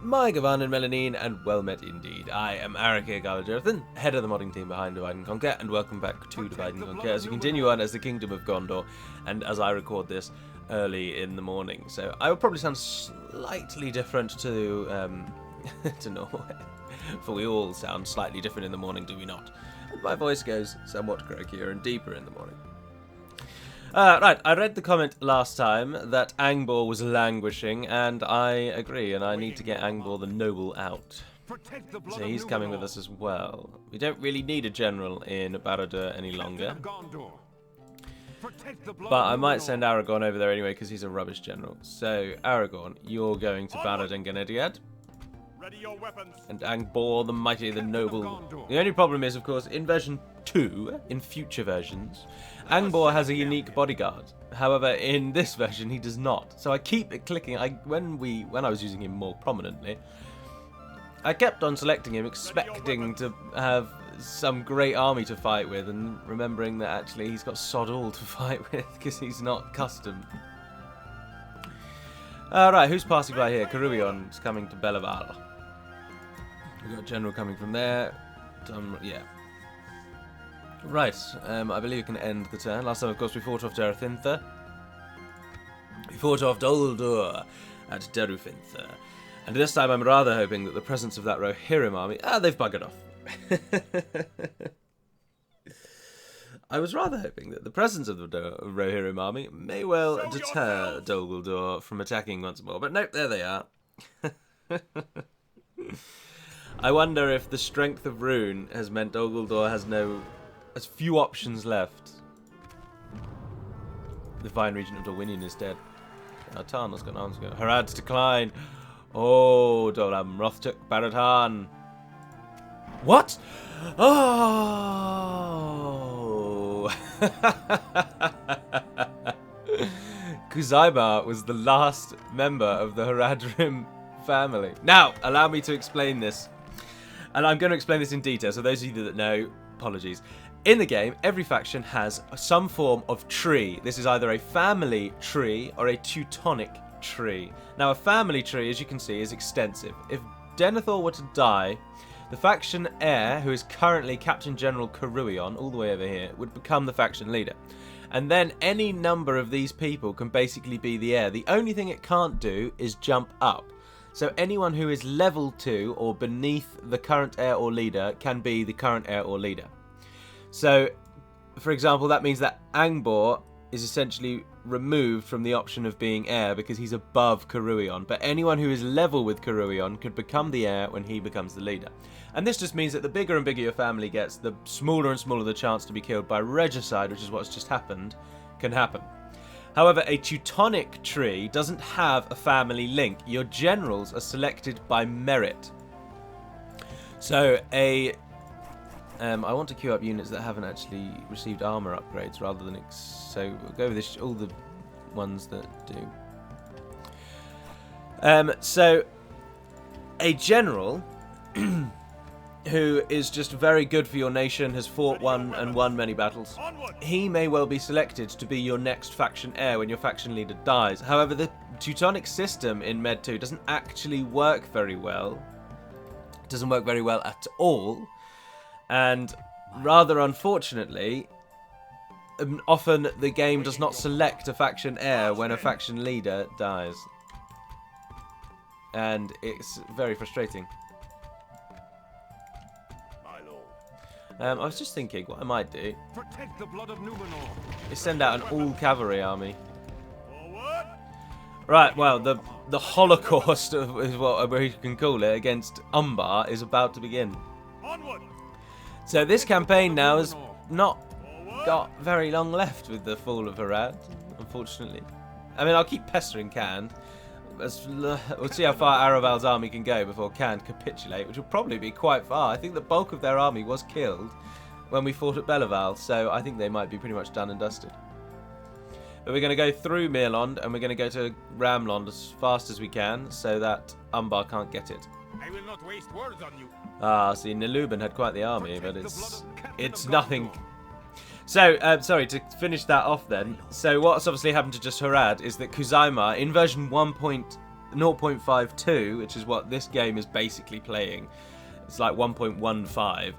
My Gavan and Melanine, and well met indeed. I am Arakir Galajerthan, head of the modding team behind Divide and Conquer, and welcome back to Divide and Conquer as we continue on as the Kingdom of Gondor, and as I record this early in the morning. So I will probably sound slightly different to to normal, for we all sound slightly different in the morning, do we not? And my voice goes somewhat croakier and deeper in the morning. Right, I read the comment last time that Angbor was languishing, and I agree, and I need to get Angbor the Noble out. So he's coming with us as well. We don't really need a general in Barad-dûr any longer. But I might send Aragorn over there anyway, because he's a rubbish general. So, Aragorn, you're going to Barad and Genediad. And Angbor the Mighty, the Noble. The only problem is, of course, in version 2, in future versions, Angbor has a unique bodyguard. However, in this version, he does not. So I keep clicking. When I was using him more prominently, I kept on selecting him, expecting to have some great army to fight with, and remembering that actually he's got sod all to fight with because he's not custom. Right, who's passing by here? Caruion's coming to Belival. We've got a general coming from there. Yeah. Right, I believe we can end the turn. Last time, of course, we fought off Derethintha. We fought off Dol Guldur at Derethintha. And this time I'm rather hoping that the presence of that Rohirrim army... they've buggered off. I was rather hoping that the presence of the Rohirrim army may well deter Dol Guldur from attacking once more. But nope, there they are. I wonder if the strength of Rune has meant Dol Guldur has few options left. The fine region of Dorwinion is dead. Tarn's got arms. Harad's decline. Oh, Dol Amroth took Barad-dûr. What? Oh! Kuzaima was the last member of the Haradrim family. Now, allow me to explain this. And I'm going to explain this in detail, so those of you that know, apologies. In the game, every faction has some form of tree. This is either a family tree or a Teutonic tree. Now, a family tree, as you can see, is extensive. If Denethor were to die, the faction heir, who is currently Captain General Caruion, all the way over here, would become the faction leader. And then any number of these people can basically be the heir. The only thing it can't do is jump up. So anyone who is level 2 or beneath the current heir or leader can be the current heir or leader. So, for example, that means that Angbor is essentially removed from the option of being heir because he's above Caruion. But anyone who is level with Caruion could become the heir when he becomes the leader. And this just means that the bigger and bigger your family gets, the smaller and smaller the chance to be killed by regicide, which is what's just happened, can happen. However, a Teutonic tree doesn't have a family link. Your generals are selected by merit. So I want to queue up units that haven't actually received armor upgrades rather than... So we'll go with this, all the ones that do. So a general who is just very good for your nation, has fought and won many battles, he may well be selected to be your next faction heir when your faction leader dies. However, the Teutonic system in Med 2 doesn't actually work very well. It doesn't work very well at all. And rather unfortunately, often the game does not select a faction heir when a faction leader dies. And it's very frustrating. I was just thinking, what I might do is send out an all-cavalry army. Right, well, the Holocaust is what you can call it against Umbar is about to begin. So this campaign now has not got very long left with the fall of Harad, unfortunately. I mean, I'll keep pestering Khand. We'll see how far Araval's army can go before Khand capitulate, which will probably be quite far. I think the bulk of their army was killed when we fought at Belival, so I think they might be pretty much done and dusted. But we're going to go through Mirlond, and we're going to go to Ramlond as fast as we can, so that Umbar can't get it. I will not waste words on you. See, Niluban had quite the army, but it's nothing. So, sorry, to finish that off then. So what's obviously happened to just Harad is that Kuzaima, in version 1. 0.52, which is what this game is basically playing, it's like 1.15.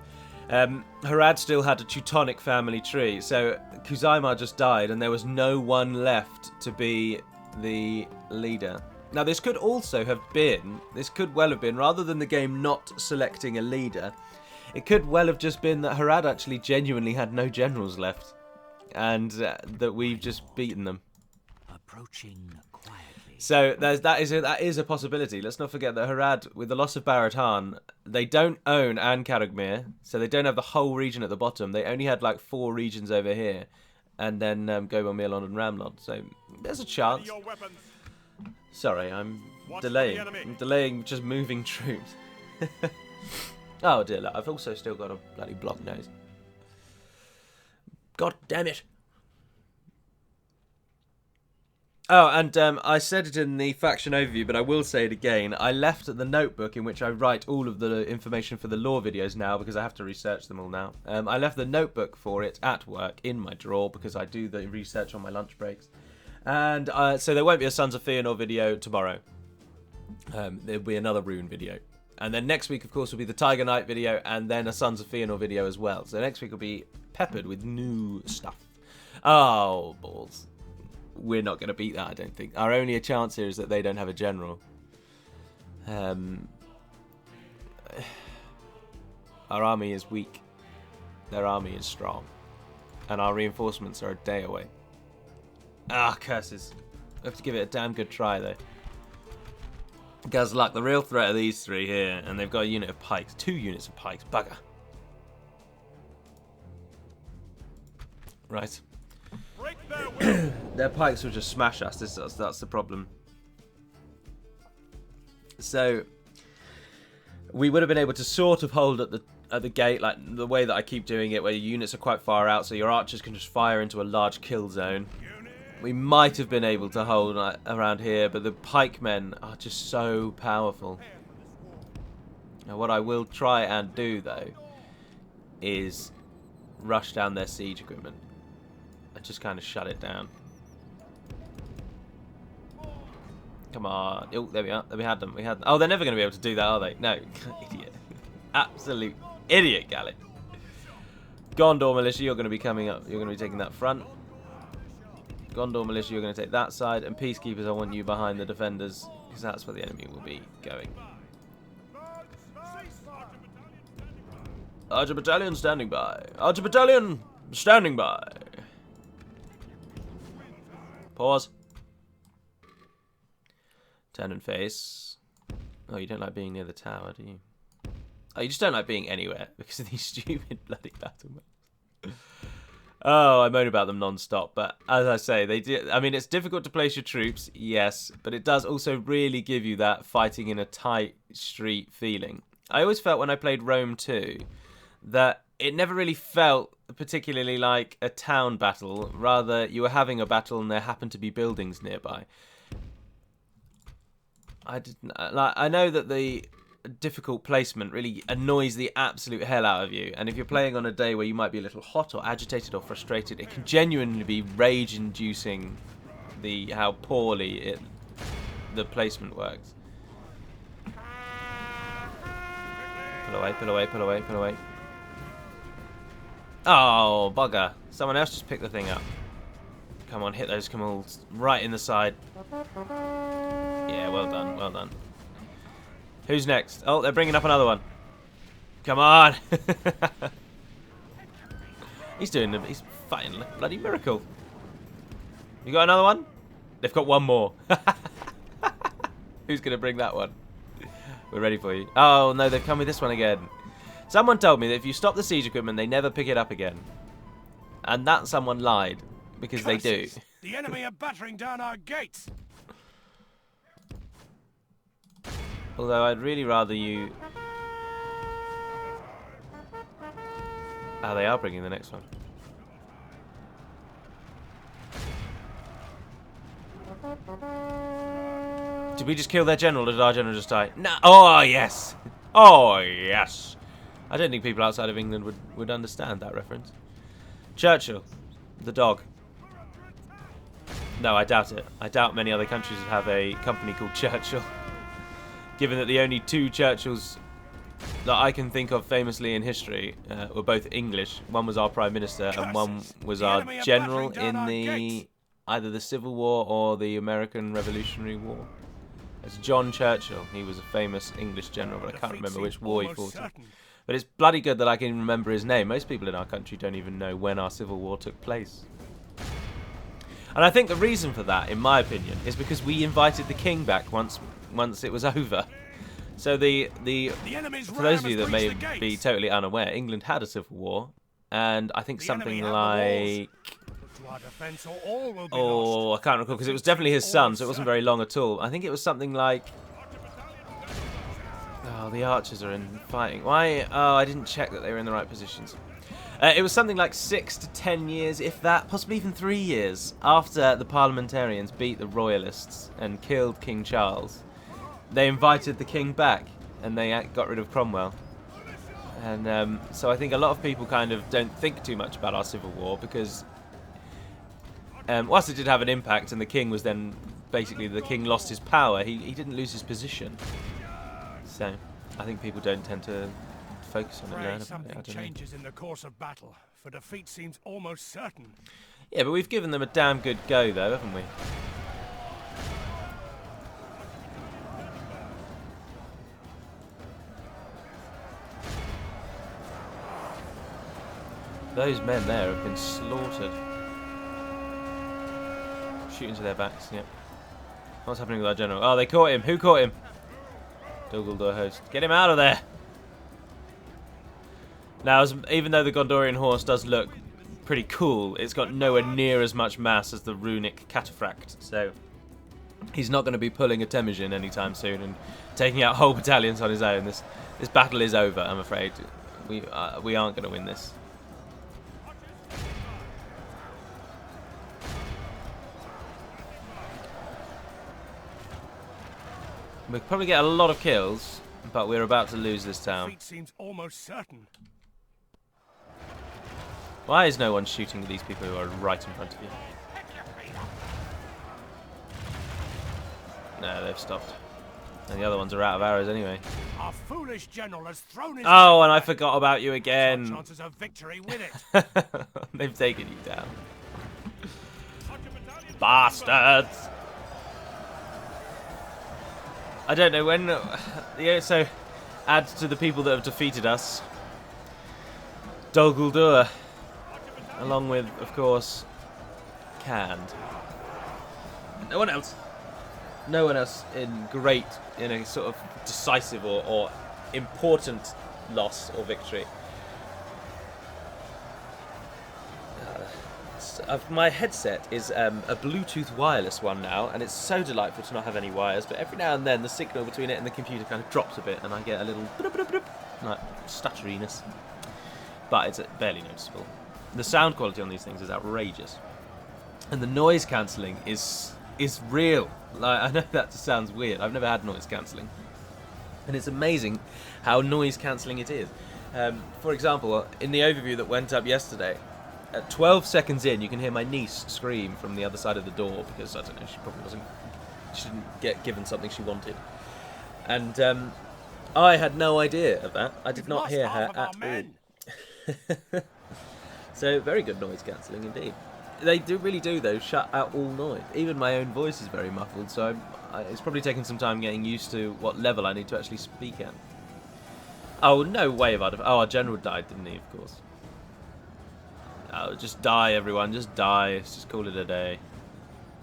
Harad still had a Teutonic family tree, so Kuzaimar just died and there was no one left to be the leader. Now this could also have been, this could well have been, rather than the game not selecting a leader, it could well have just been that Harad actually genuinely had no generals left, and that we've just beaten them. Approaching quietly. So that is a possibility. Let's not forget that Harad, with the loss of Barad Han, they don't own An-Karagmir, so they don't have the whole region at the bottom. They only had like 4 regions over here, and then Gobel, Mirlon, and Ramlod. So there's a chance. Sorry, I'm delaying. I'm delaying just moving troops. Oh dear, look, I've also still got a bloody block nose. God damn it. Oh, and I said it in the faction overview, but I will say it again. I left the notebook in which I write all of the information for the lore videos now, because I have to research them all now. I left the notebook for it at work in my drawer, because I do the research on my lunch breaks. And so there won't be a Sons of Fëanor video tomorrow. There'll be another Rune video. And then next week, of course, will be the Tiger Knight video, and then a Sons of Fëanor video as well. So next week will be peppered with new stuff. Oh, balls. We're not going to beat that, I don't think. Our only chance here is that they don't have a general. Our army is weak. Their army is strong. And our reinforcements are a day away. Ah, curses. We have to give it a damn good try, though. Guys, luck, the real threat are these 3 here, and they've got a unit of pikes. 2 units of pikes. Bugger. Right. Their pikes will just smash us. That's the problem. So we would have been able to sort of hold at the gate, like the way that I keep doing it, where your units are quite far out, so your archers can just fire into a large kill zone. We might have been able to hold around here, but the pikemen are just so powerful. Now, what I will try and do though is rush down their siege equipment. Just kind of shut it down. Come on. Oh, there we are. We had them. Oh, they're never going to be able to do that, are they? No. Idiot. Absolute idiot, Gallic. Gondor militia, you're going to be coming up. You're going to be taking that front. Gondor militia, you're going to take that side. And peacekeepers, I want you behind the defenders, because that's where the enemy will be going. Archer battalion standing by. Archer battalion standing by. Pause. Turn and face. Oh, you don't like being near the tower, do you? Oh, you just don't like being anywhere because of these stupid bloody battle maps. Oh, I moan about them non-stop, but as I say, they do. I mean, it's difficult to place your troops, yes, but it does also really give you that fighting in a tight street feeling. I always felt when I played Rome 2 that it never really felt particularly like a town battle. Rather, you were having a battle and there happened to be buildings nearby. I know that the difficult placement really annoys the absolute hell out of you, and if you're playing on a day where you might be a little hot or agitated or frustrated, it can genuinely be rage-inducing how poorly the placement works. Pull away, pull away, pull away, pull away. Oh, bugger. Someone else just picked the thing up. Come on, hit those camels right in the side. Yeah, well done, well done. Who's next? Oh, they're bringing up another one. Come on. He's fighting like a bloody miracle. You got another one? They've got one more. Who's going to bring that one? We're ready for you. Oh, no, they've come with this one again. Someone told me that if you stop the siege equipment, they never pick it up again. And that someone lied, because curses. They do. The enemy are battering down our gates. Although I'd really rather you... Oh, they are bringing the next one. Did we just kill their general, or did our general just die? No! Oh, yes! Oh, yes! I don't think people outside of England would understand that reference. Churchill, the dog. No, I doubt it. I doubt many other countries would have a company called Churchill. Given that the only two Churchills that I can think of famously in history were both English. One was our Prime Minister and one was our general in the either the Civil War or the American Revolutionary War. It's John Churchill. He was a famous English general, but I can't remember which war he fought in. But it's bloody good that I can remember his name. Most people in our country don't even know when our Civil War took place. And I think the reason for that, in my opinion, is because we invited the king back once it was over. So for those of you that may be totally unaware, England had a civil war, and I think something like... Oh, I can't recall, because it was definitely his son, so it wasn't very long at all. I think it was something like... Oh, the archers are in fighting. Why? Oh, I didn't check that they were in the right positions. It was something like 6 to 10 years, if that, possibly even 3 years, after the parliamentarians beat the royalists and killed King Charles. They invited the king back, and they got rid of Cromwell. And so I think a lot of people kind of don't think too much about our Civil War, because whilst it did have an impact, and the king was then, basically the king lost his power, he didn't lose his position. So I think people don't tend to focus on it. Something changes in the course of battle, for defeat seems almost certain. Yeah, but we've given them a damn good go, though, haven't we? Those men there have been slaughtered. Shooting to their backs, yep. What's happening with our general? Oh, they caught him. Who caught him? Doguldur host. Get him out of there! Now, even though the Gondorian horse does look pretty cool, it's got nowhere near as much mass as the runic cataphract, so he's not going to be pulling a Temujin anytime soon and taking out whole battalions on his own. This battle is over, I'm afraid. We aren't going to win this. We'll probably get a lot of kills, but we're about to lose this town. Defeat seems almost certain. Why is no one shooting at these people who are right in front of you? No, they've stopped. And the other ones are out of arrows anyway. Our foolish general has thrown his Oh, and I forgot about you again. Chances of victory with it. They've taken you down. Bastards! I don't know when... Yeah, so, add to the people that have defeated us. Dol Guldur. Along with, of course, Canned. No one else. No one else in a sort of decisive or important loss or victory. My headset is a Bluetooth wireless one now, and it's so delightful to not have any wires, but every now and then the signal between it and the computer kind of drops a bit, and I get a little like stutteriness. But it's barely noticeable. The sound quality on these things is outrageous. And the noise cancelling is real. Like, I know that sounds weird. I've never had noise cancelling. And it's amazing how noise cancelling it is. For example, in the overview that went up yesterday, at 12 seconds in, you can hear my niece scream from the other side of the door because, I don't know, she didn't get given something she wanted. And I had no idea of that. I did not hear her at all. So, very good noise cancelling indeed. They really do, though, shut out all noise. Even my own voice is very muffled, so it's probably taken some time getting used to what level I need to actually speak at. Oh, no way I'd have... Oh, our general died, didn't he, of course. Oh, just die, everyone. Just die. Let's just call it a day.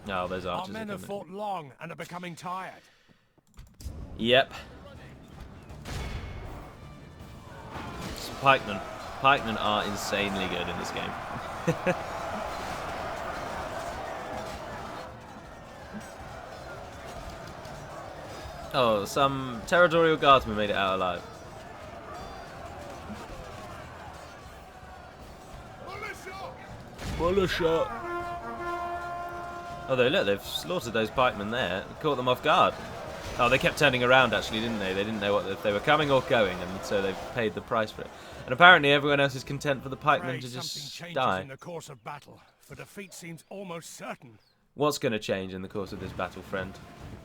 Oh, those archers Our men have fought long and are becoming tired. Yep. Pikemen. Pikemen are insanely good in this game. Oh, some territorial guardsmen made it out alive. Militia! Although, look, they've slaughtered those pikemen there. Caught them off guard. Oh, they kept turning around, actually, didn't they? They didn't know if they were coming or going, and so they've paid the price for it. And apparently everyone else is content for the pikemen to just die. In the course of battle, for defeat seems almost certain. What's going to change in the course of this battle, friend?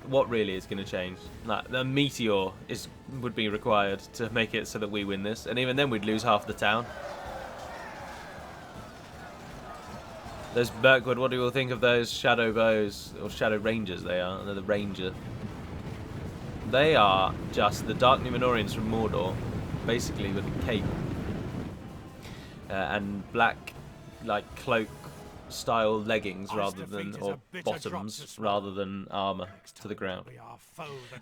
What really is going to change? Like, the meteor would be required to make it so that we win this, and even then we'd lose half the town. Those Mirkwood, what do you all think of those shadow bows, or shadow rangers they are? They're the ranger. They are just the Dark Numenorians from Mordor, basically with a cape. And black, like, cloak style leggings rather than, or bottoms rather than armor to the ground.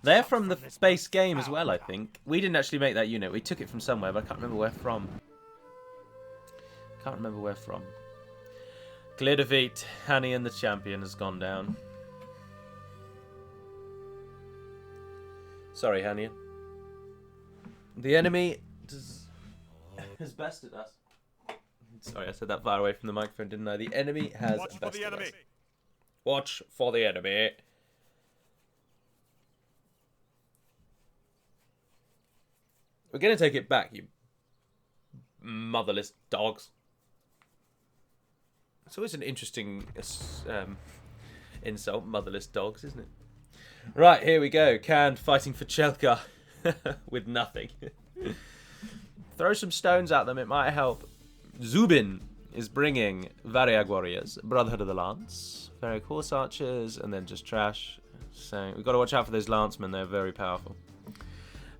They're from the base game as well, I think. We didn't actually make that unit. We took it from somewhere, but I can't remember where from. Can't remember where from. Clear defeat. Hanny and the champion has gone down. Sorry, Hanny. The enemy has bested us. Sorry, I said that far away from the microphone, didn't I? The enemy has bested us. Watch for the enemy. We're going to take it back, you motherless dogs. It's always an interesting insult, motherless dogs, isn't it? Right, here we go. Canned fighting for Chelka with nothing. Throw some stones at them, it might help. Zubin is bringing Variag warriors, Brotherhood of the Lance, Variag horse archers, and then just trash. So we've got to watch out for those lancemen, they're very powerful.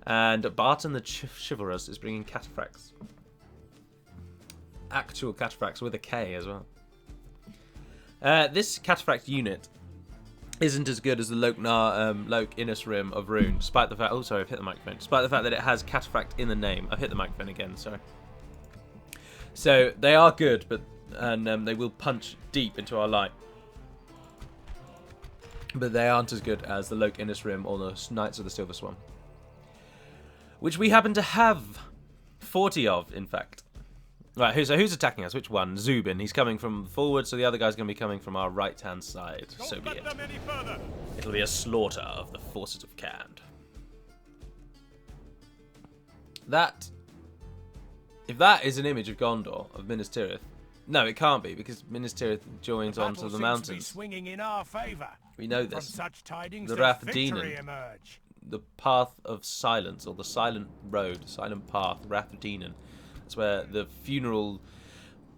And Barton the Chivalrous is bringing cataphracts. Actual cataphracts with a K as well. This cataphract unit isn't as good as the Loke Innis Rim of Rune, despite the fact... Oh, sorry, I've hit the microphone. Despite the fact that it has cataphract in the name. I've hit the microphone again, sorry. So, they are good, but they will punch deep into our light. But they aren't as good as the Loke Innis Rim or the Knights of the Silver Swan. Which we happen to have 40 of, in fact. Right, who's attacking us? Which one? Zubin. He's coming from forward, so the other guy's going to be coming from our right-hand side. So be it. It'll be a slaughter of the forces of Khand. That... If that is an image of Gondor, of Minas Tirith... No, it can't be, because Minas Tirith joins onto the mountains. We know this. The Rath Dinan. The path of silence, or the silent road, silent path, Rath Dinan. That's where the funeral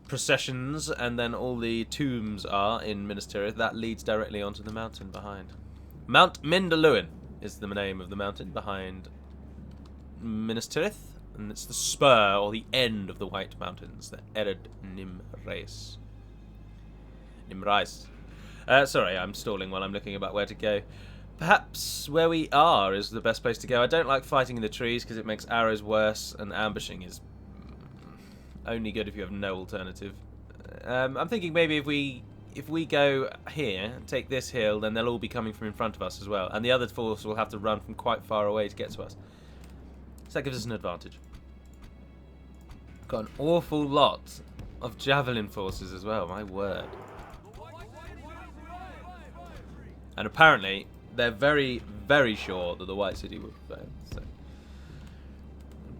processions and then all the tombs are in Minas Tirith. That leads directly onto the mountain behind. Mount Mindalluin is the name of the mountain behind Minas Tirith. And it's the spur, or the end of the White Mountains, the Ered Nimrais. Sorry, I'm stalling while I'm looking about where to go. Perhaps where we are is the best place to go. I don't like fighting in the trees because it makes arrows worse, and ambushing is only good if you have no alternative. I'm thinking maybe if we go here, take this hill, then they'll all be coming from in front of us as well, and the other force will have to run from quite far away to get to us. So that gives us an advantage. Got an awful lot of javelin forces as well, my word. And apparently, they're very, very sure that the White City will prevail. So,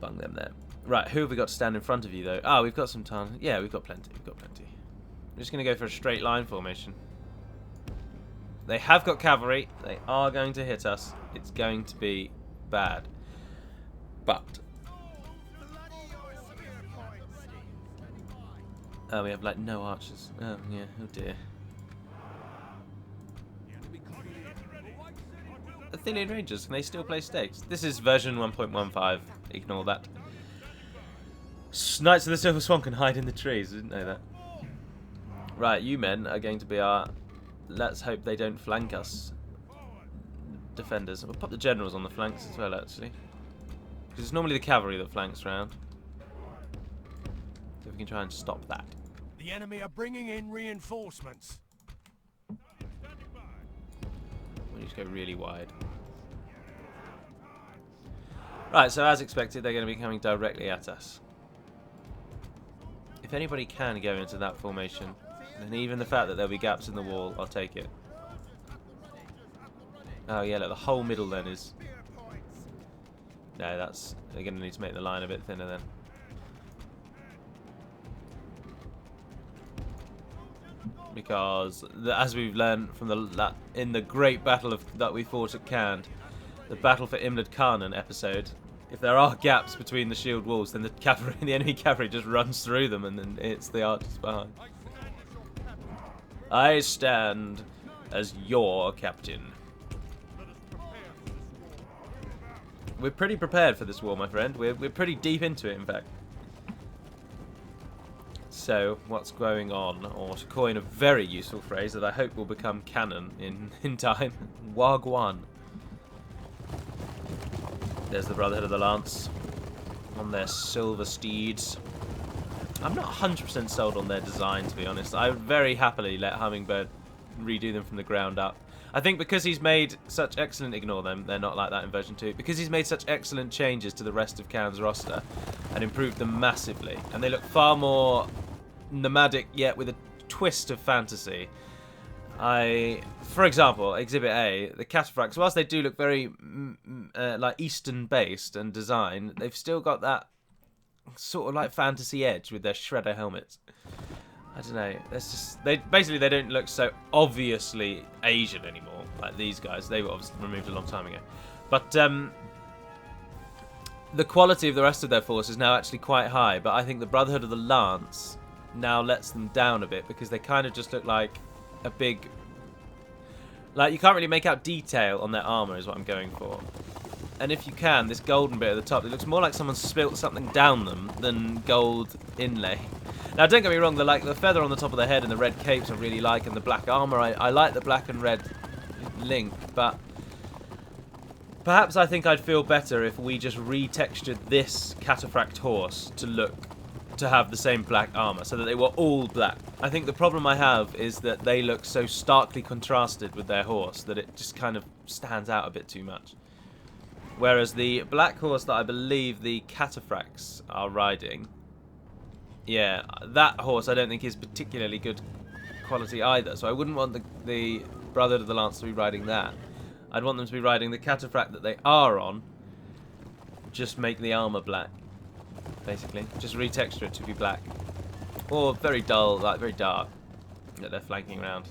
bung them there. Right, who have we got to stand in front of you, though? Ah, we've got some time. Yeah, we've got plenty. We've got plenty. I'm just going to go for a straight line formation. They have got cavalry. They are going to hit us. It's going to be bad. But... Oh, we have, like, no archers. Oh, yeah. Oh, dear. Athenian Rangers, can they still play stakes? This is version 1.15. Ignore that. Knights of the Silver Swan can hide in the trees. I didn't know that. Right, you men are going to be our... Let's hope they don't flank us. Defenders. We'll put the generals on the flanks as well, actually. Because it's normally the cavalry that flanks round. So we can try and stop that. The enemy are bringing in reinforcements. We just go really wide. Right, so as expected, they're going to be coming directly at us. If anybody can go into that formation, then even the fact that there'll be gaps in the wall, I'll take it. Oh yeah, look, the whole middle then is... No, that's... They're going to need to make the line a bit thinner then. because as we've learned from in the great battle that we fought at Cannes, the Battle for Imlad Khanen episode, if there are gaps between the shield walls, then the enemy cavalry just runs through them, and then hits the archers behind. I stand as your captain. We're pretty prepared for this war, my friend. We're pretty deep into it, in fact. So, what's going on? Or to coin a very useful phrase that I hope will become canon in time, Wagwan. There's the Brotherhood of the Lance on their silver steeds. I'm not 100% sold on their design, to be honest. I would very happily let Hummingbird redo them from the ground up. I think because he's made such excellent... Ignore them, they're not like that in version 2. Because he's made such excellent changes to the rest of Cannes' roster and improved them massively. And they look far more nomadic, yet with a twist of fantasy. For example, Exhibit A, the Cataphracts, whilst they do look very like Eastern-based and design, they've still got that sort of like fantasy edge with their shredder helmets. I don't know. That's just they don't look so obviously Asian anymore like these guys. They were obviously removed a long time ago. But the quality of the rest of their force is now actually quite high. But I think the Brotherhood of the Lance now lets them down a bit because they kind of just look like a big... Like, you can't really make out detail on their armour is what I'm going for. And if you can, this golden bit at the top, it looks more like someone spilt something down them than gold inlay. Now, don't get me wrong, the feather on the top of the head and the red capes I really like, and the black armour, I like the black and red link, but perhaps I think I'd feel better if we just retextured this Cataphract horse to have the same black armour, so that they were all black. I think the problem I have is that they look so starkly contrasted with their horse that it just kind of stands out a bit too much. Whereas the black horse that I believe the Cataphracts are riding, yeah, that horse I don't think is particularly good quality either. So I wouldn't want the Brotherhood of the Lance to be riding that. I'd want them to be riding the Cataphract that they are on. Just make the armour black, basically. Just retexture it to be black. Or very dull, like very dark, that they're flanking around,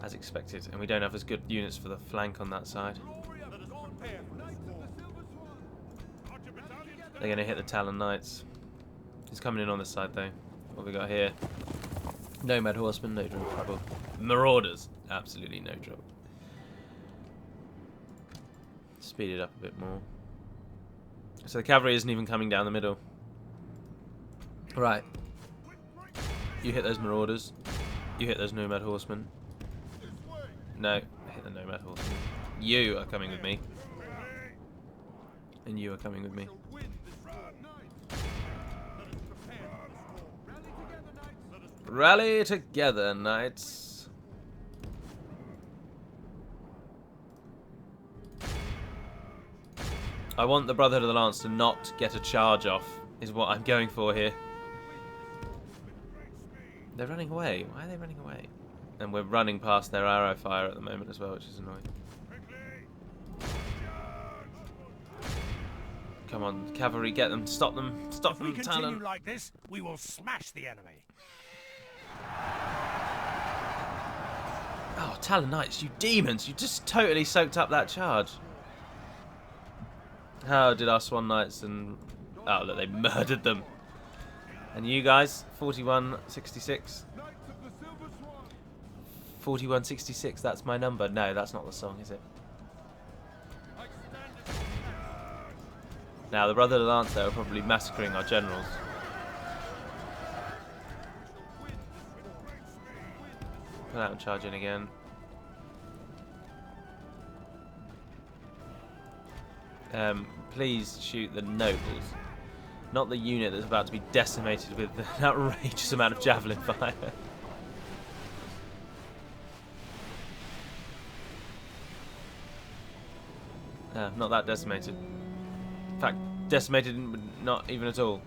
as expected. And we don't have as good units for the flank on that side. They're going to hit the Talon Knights. He's coming in on this side, though. What have we got here? Nomad Horsemen, no trouble. Marauders, absolutely no trouble. Speed it up a bit more. So the cavalry isn't even coming down the middle. Right. You hit those Marauders. You hit those Nomad Horsemen. No, hit the Nomad Horsemen. You are coming with me. And you are coming with me. Rally together, knights. I want the Brotherhood of the Lance to not get a charge off, is what I'm going for here. They're running away. Why are they running away? And we're running past their arrow fire at the moment as well, which is annoying. Come on, cavalry, get them, stop them, stop them, If we continue Talon. like this, we will smash the enemy. Oh, Talon Knights, you demons! You just totally soaked up that charge. How did our Swan Knights and... Oh, look, they murdered them. And you guys, 4166. 4166, that's my number. No, that's not the song, is it? Now, the Brotherhood of the Lance, though, are probably massacring our generals. Pull out and charge in again. Please shoot the nobles. Not the unit that's about to be decimated with an outrageous amount of javelin fire. Not that decimated. In fact, decimated not even at all.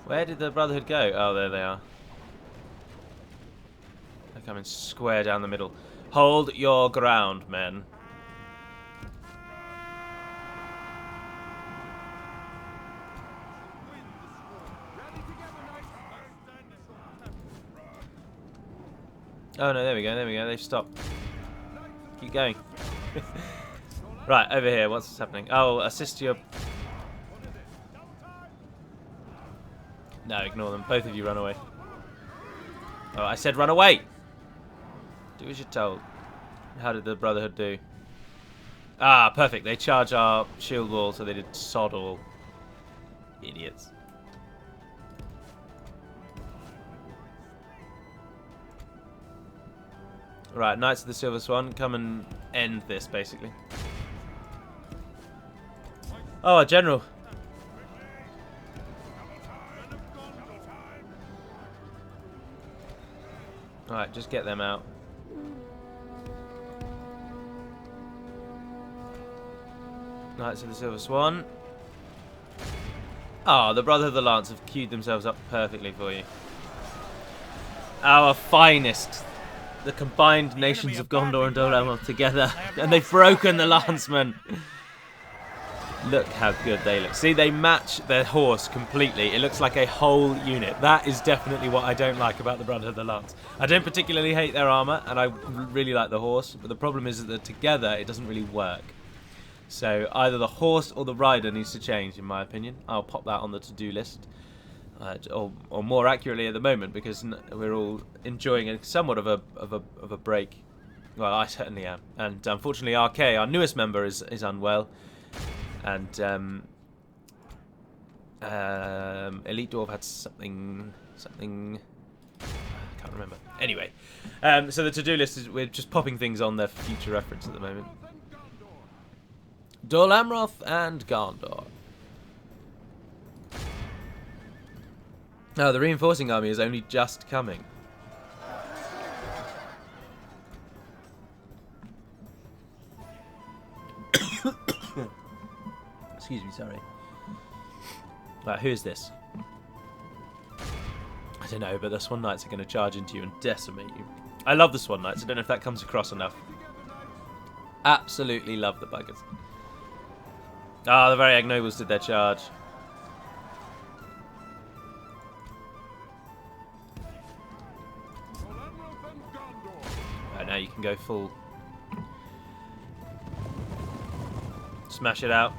Where did the Brotherhood go? Oh, there they are. They're coming square down the middle. Hold your ground, men. Oh no, there we go, they've stopped. Keep going. Right, over here, what's happening? Oh, assist your... No, ignore them. Both of you run away. Oh, I said run away! Do as you're told. How did the Brotherhood do? Ah, perfect. They charge our shield wall, so they did sod all. Idiots. Right, Knights of the Silver Swan, come and end this, basically. Oh, a general. Alright, just get them out. Knights of the Silver Swan. Oh, the Brotherhood of the Lance have queued themselves up perfectly for you. Our finest. The combined nations of Gondor and Dol together. And they've broken the Lancemen. Look how good they look. See, they match their horse completely. It looks like a whole unit. That is definitely what I don't like about the Brotherhood of the Lance. I don't particularly hate their armour, and I really like the horse. But the problem is that together, it doesn't really work. So either the horse or the rider needs to change, in my opinion. I'll pop that on the to-do list. Or more accurately at the moment, because we're all enjoying somewhat of a break. Well, I certainly am. And unfortunately, RK, our newest member, is unwell. And Elite Dwarf had something. I can't remember. Anyway, so the to-do list is we're just popping things on there for future reference at the moment. Dol Amroth and Gondor. Oh, the reinforcing army is only just coming. Excuse me, sorry. Right, who is this? I don't know, but the Swan Knights are going to charge into you and decimate you. I love the Swan Knights. I don't know if that comes across enough. Absolutely love the buggers. Ah, the very Agnobles did their charge. Right, now you can go full. Smash it out.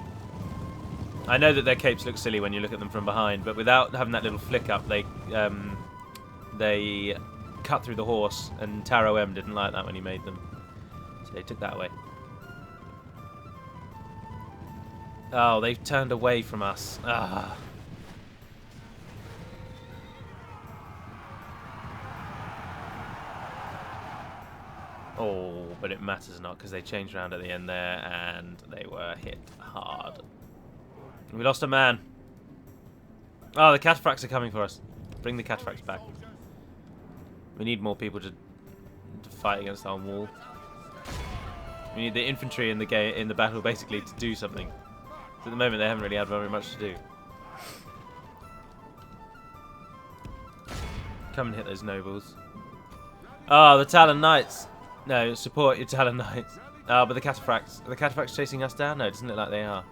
I know that their capes look silly when you look at them from behind, but without having that little flick up, they cut through the horse, and Taro M didn't like that when he made them. So they took that away. Oh, they've turned away from us. Ah. Oh, but it matters not, because they changed around at the end there, and they were hit hard. We lost a man. Oh, the cataphracts are coming for us. Bring the cataphracts back. We need more people to fight against our wall. We need the infantry in the battle basically to do something. So at the moment they haven't really had very much to do. Come and hit those nobles. Oh, the Talon Knights. No, support your Talon Knights. Oh, but the cataphracts. Are the cataphracts chasing us down? No, it doesn't look like they are.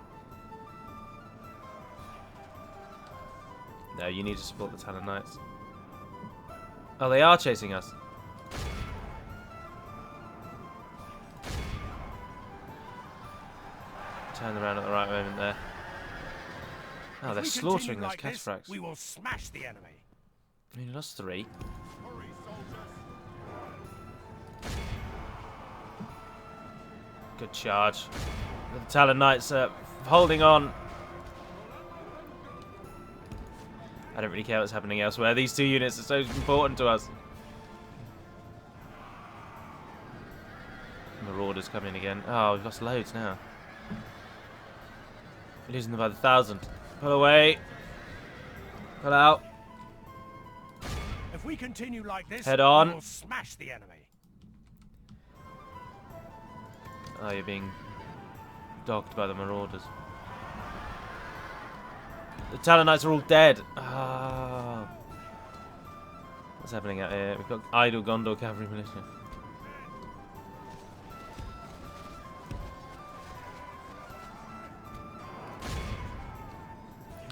No, you need to support the Talon Knights. Oh, they are chasing us. Turn them around at the right moment there. Oh, they're slaughtering those cataphracts. We will smash the enemy. I mean, lost 3. Good charge. The Talon Knights are holding on. I don't really care what's happening elsewhere. These 2 units are so important to us. Marauders coming again. Oh, we've lost loads now. We're losing them by the 1,000. Pull away. Pull out. If we continue like this, head on. We will smash the enemy. Oh, you're being dogged by the Marauders. The Talon Knights are all dead. Ah. What's happening out here? We've got idle Gondor cavalry militia.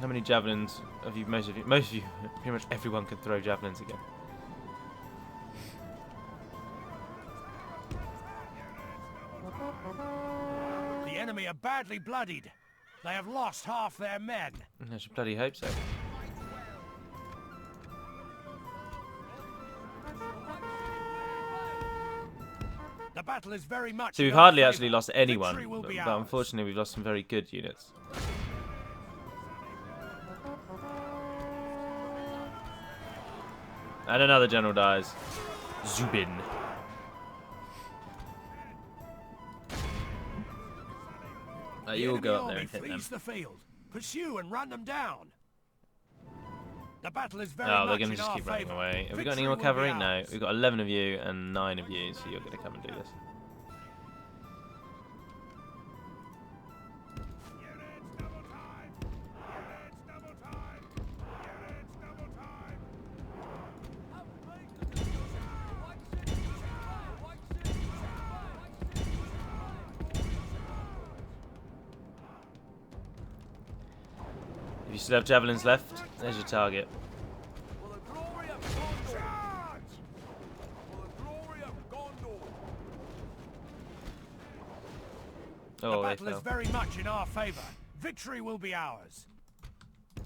How many javelins have you? Most of you, pretty much everyone can throw javelins again. The enemy are badly bloodied. They have lost half their men. I should bloody hope so. The battle is very much. So we've in our hardly favour. actually lost anyone, Victory will be but ours. unfortunately we've lost some very good units. And another general dies. Zubin. You all go up there and hit them. Flees the field. Pursue and run them down. The battle is very Oh, they're much going to in just our keep running favour. away. Have we got any Victory more will cavalry? be No. ours. We've got 11 of you and 9 of you, so you're going to come and do this. If you still have javelins left, there's your target. For the glory of Gondor! For the glory of Gondor! The Oh, they battle is fell. very much in our favour. Victory will be ours. The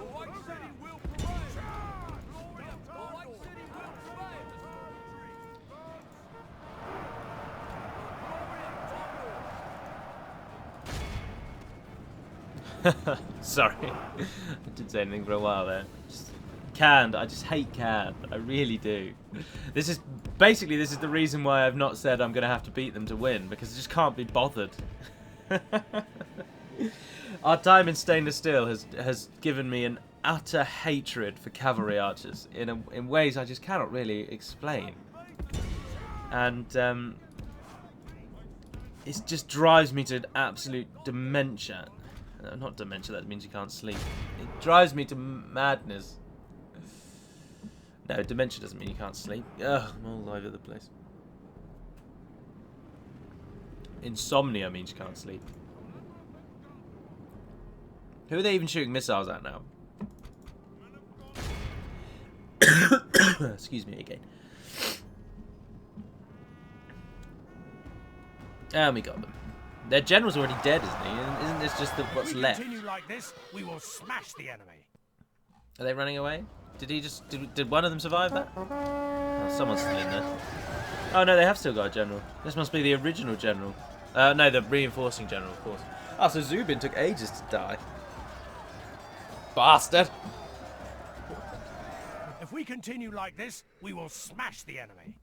White City will prevail! Glory of the White City will prevail! Sorry. I didn't say anything for a while there. Just canned. I just hate canned. I really do. This is the reason why I've not said I'm going to have to beat them to win, because I just can't be bothered. Our time in stainless steel has given me an utter hatred for cavalry archers in ways I just cannot really explain. And it just drives me to absolute dementia. Not dementia, that means you can't sleep. It drives me to madness. No, dementia doesn't mean you can't sleep. Ugh, I'm all over the place. Insomnia means you can't sleep. Who are they even shooting missiles at now? Excuse me again. And we got them. Their general's already dead, isn't he? Isn't this just what's If we left? continue like this, we will smash the enemy. Are they running away? Did one of them survive that? Oh, someone's still in there. Oh no, they have still got a general. This must be the original general. No, the reinforcing general, of course. Oh, so Zubin took ages to die. Bastard! If we continue like this, we will smash the enemy.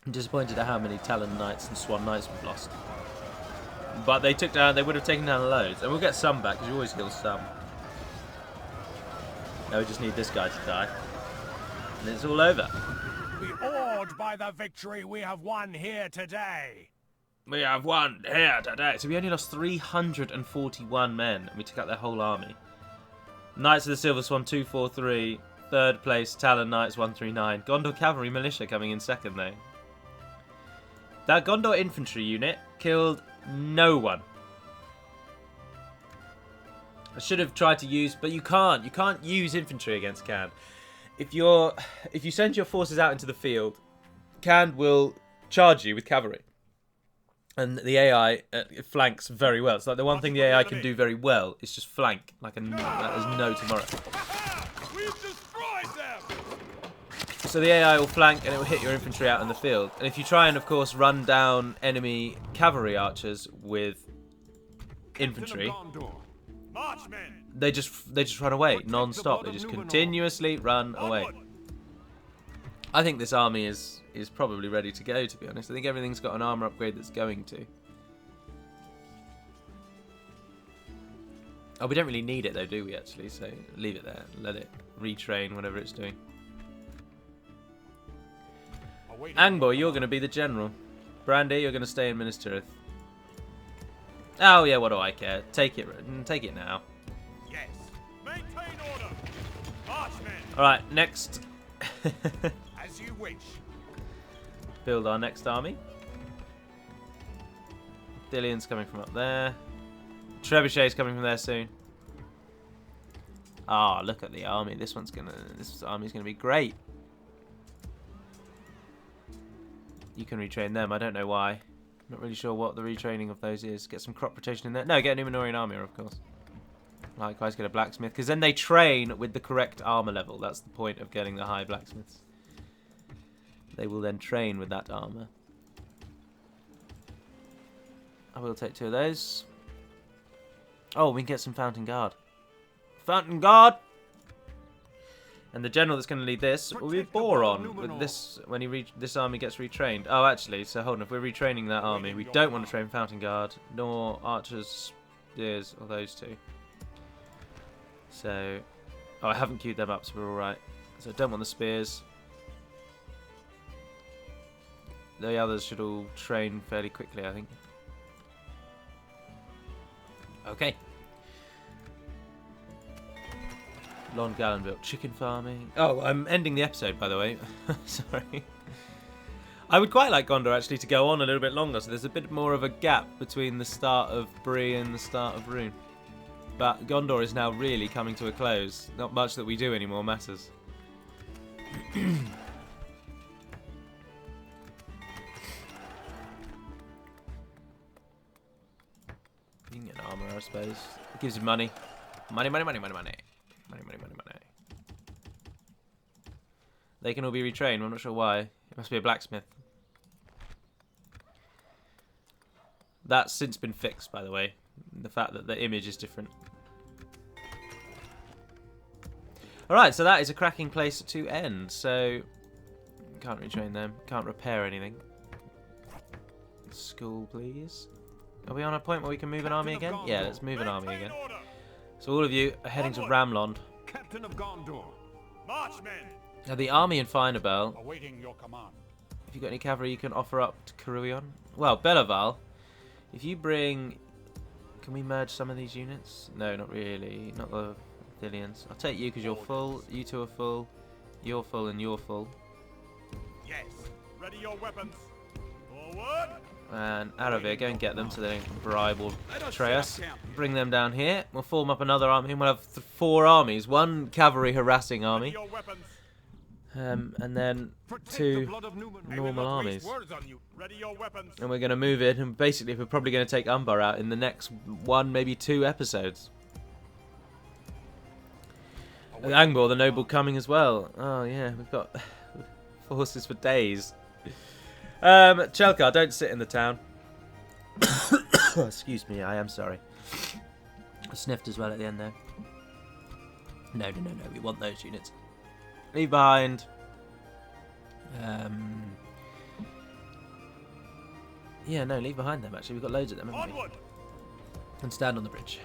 I'm disappointed at how many Talon Knights and Swan Knights we've lost. But they would have taken down loads. And we'll get some back, because you always kill some. Now we just need this guy to die. And it's all over. Be awed by the victory we have won here today. We have won here today. So we only lost 341 men, and we took out their whole army. Knights of the Silver Swan 243. Third place, Talon Knights 139. Gondor Cavalry Militia coming in second, though. That Gondor infantry unit killed no one. I should have tried to use, but you can't. You can't use infantry against Khand. If you send your forces out into the field, Khand will charge you with cavalry. And the AI flanks very well. It's like the one thing the AI can do very well is just flank like there's no tomorrow. We've destroyed them! So the AI will flank and it will hit your infantry out in the field. And if you try and, of course, run down enemy cavalry archers with infantry, they just run away non-stop. They just continuously run away. I think this army is probably ready to go, to be honest. I think everything's got an armor upgrade that's going to. Oh, we don't really need it though, do we, actually? So leave it there. Let it retrain whatever it's doing. Angboy, you're going to be the general. Brandy, you're going to stay in Minas Tirith. Oh, yeah, what do I care? Take it now. Yes. Maintain order. Marchmen, Alright, next. as you wish. Build our next army. Dillion's coming from up there. Trebuchet's coming from there soon. Ah, look at the army. This army's gonna be great. You can retrain them. I don't know why. Not really sure what the retraining of those is. Get some crop rotation in there. No, get a Numenorian army, of course. Likewise, get a blacksmith, because then they train with the correct armor level. That's the point of getting the high blacksmiths. They will then train with that armor. I will take 2 of those. Oh, we can get some Fountain Guard. Fountain Guard! And the general that's going to lead this will be Boron. With this, when this army gets retrained. Oh, actually, so hold on. If we're retraining that army, we don't want to train Fountain Guard, nor Archers, Spears, or those 2. So, oh, I haven't queued them up, so we're all right. So I don't want the Spears. The others should all train fairly quickly, I think. Okay. Lon Gallenville, chicken farming. Oh, I'm ending the episode, by the way. Sorry. I would quite like Gondor, actually, to go on a little bit longer, so there's a bit more of a gap between the start of Bree and the start of Rune. But Gondor is now really coming to a close. Not much that we do anymore matters. You can get an armor, I suppose. It gives you money. Money, money, money, money, money. Money, money, money, money. They can all be retrained. I'm not sure why. It must be a blacksmith. That's since been fixed, by the way. The fact that the image is different. Alright, so that is a cracking place to end. So, can't retrain them. Can't repair anything. School, please. Are we on a point where we can move an army again? Yeah, let's move an army again. So all of you are heading to Ramlond. Captain of Gondor. Marchmen. Now the army in Finabel. Awaiting your command. If you've got any cavalry you can offer up to Caruion. Well, Belaval. If you bring... Can we merge some of these units? No, not really. Not the Thillians. I'll take you because you're full. You 2 are full. You're full and you're full. Yes. Ready your weapons. Forward. And Aravir, go and get them so they don't bribe or betray us. Bring them down here. We'll form up another army and we'll have 4 armies. 1 cavalry harassing army. And then 2 normal armies. And we're going to move it, and basically we're probably going to take Umbar out in the next 1, maybe 2 episodes. And Angbor, the noble, coming as well. Oh yeah, we've got forces for days. Chelkar, don't sit in the town. Excuse me, I am sorry. I sniffed as well at the end there. No, we want those units. Leave behind. Yeah, no, leave behind them actually. We've got loads of them, haven't we? And stand on the bridge.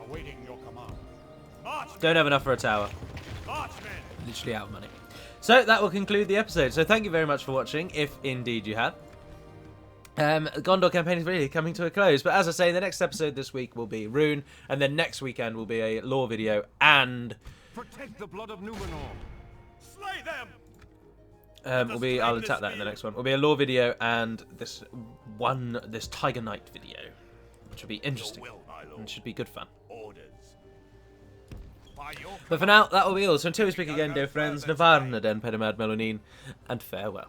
Awaiting your command. Don't have enough for a tower. Literally out of money. So that will conclude the episode. So thank you very much for watching, if indeed you have. The Gondor campaign is really coming to a close, but as I say, the next episode this week will be Rune, and then next weekend will be a lore video and Protect the blood of Numenor. Slay them. I'll attack that in the next one. Will be a lore video and this Tiger Knight video, which will be interesting and should be good fun. But for now, that will be all. So until we speak again, dear friends, Navarna den Pedimad Melonin, and farewell.